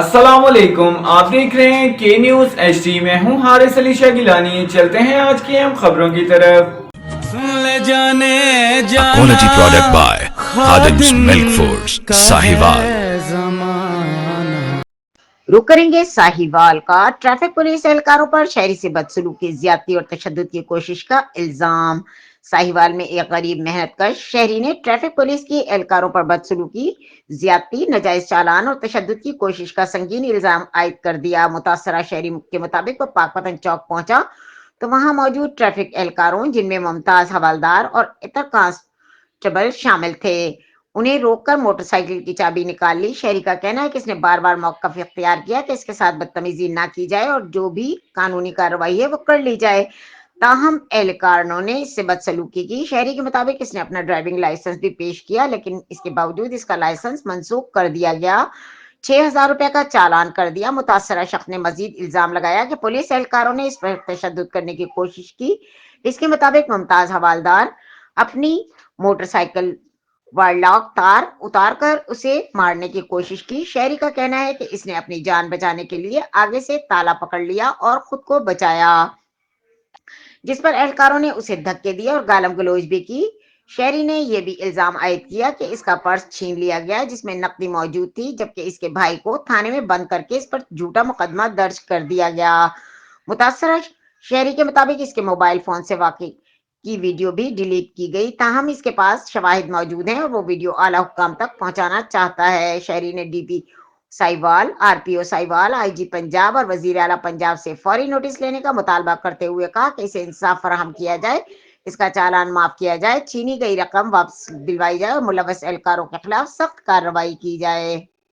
अस्सलाम वालेकुम, आप देख रहे हैं के न्यूज एचडी में हूं हारिस अली शाह गिलानी। चलते हैं आज की अहम खबरों की तरफ। ले जाने A जाना quality product by Khadim's Milk Foods, का Sahiwal. है ज़माना। रुक करेंगे साहिवाल का ट्रैफिक पुलिस एहलकारों पर शहरी से बदसलूकी, ज्यादती और तशद्दुद की कोशिश का इल्जाम। साहिवाल में एक गरीब मेहनतकश शहरी ने ट्रैफिक पुलिस की एहलकारों पर बदसलूकी, ज्यादती, नाजायज चालान और तशद्दुद की कोशिश का संगीन इल्जाम आयद कर दिया। मुतासरा शहरी के मुताबिक वो पाकपतन चौक पहुंचा तो वहां मौजूद ट्रैफिक एहलकारों, जिनमें मुमताज हवालदार और इतर कांस्टेबल शामिल थे, उन्हें रोककर मोटरसाइकिल की चाबी निकाल ली। शहरी का कहना है कि इसने बार बार मौक़िफ़ इख्तियार किया कि इसके साथ बदतमीजी ना की जाए और जो भी कानूनी कार्रवाई है वो कर ली जाए। ताहम एहलकारों ने इससे बदसलूकी की। शहरी के मुताबिक इसने अपना ड्राइविंग लाइसेंस भी पेश किया, लेकिन इसके बावजूद इसका लाइसेंस मनसूख कर दिया गया। 6,000 रुपए का चालान कर दिया। मुतासरा शख्स ने मजीद इल्जाम लगाया कि पुलिस एहलकारों ने इस पर तशद्दुद करने की कोशिश की। इसके मुताबिक मुमताज हवालदार अपनी मोटरसाइकिल वारलॉक तार उतार कर उसे मारने की कोशिश की। शहरी का कहना है कि इसने अपनी जान बचाने के लिए आगे से ताला पकड़ लिया और खुद को बचाया, जिस पर एहलकारों ने उसे धक्के दिए और गालम गलौज भी की। शहरी ने यह भी इल्जाम आयद किया कि इसका पर्स छीन लिया गया जिसमें नकदी मौजूद थी, जबकि इसके भाई को थाने में बंद करके इस पर झूठा मुकदमा दर्ज कर दिया गया। मुतासरा शहरी के मुताबिक इसके मोबाइल फोन से वाकई की वीडियो भी डिलीट की गई, ताहम इसके पास शवाहिद मौजूद हैं और वो वीडियो आला हुक्काम तक पहुंचाना चाहता है। शहरी ने DP Sahiwal, RPO Sahiwal, IG Punjab और वजीर आला पंजाब से फौरी नोटिस लेने का मुतालबा करते हुए कहा कि इसे इंसाफ फराहम किया जाए, इसका चालान माफ किया जाए, छीनी गई रकम वापस दिलवाई जाए और मुलव्वस एहलकारों के खिलाफ सख्त कार्रवाई की जाए।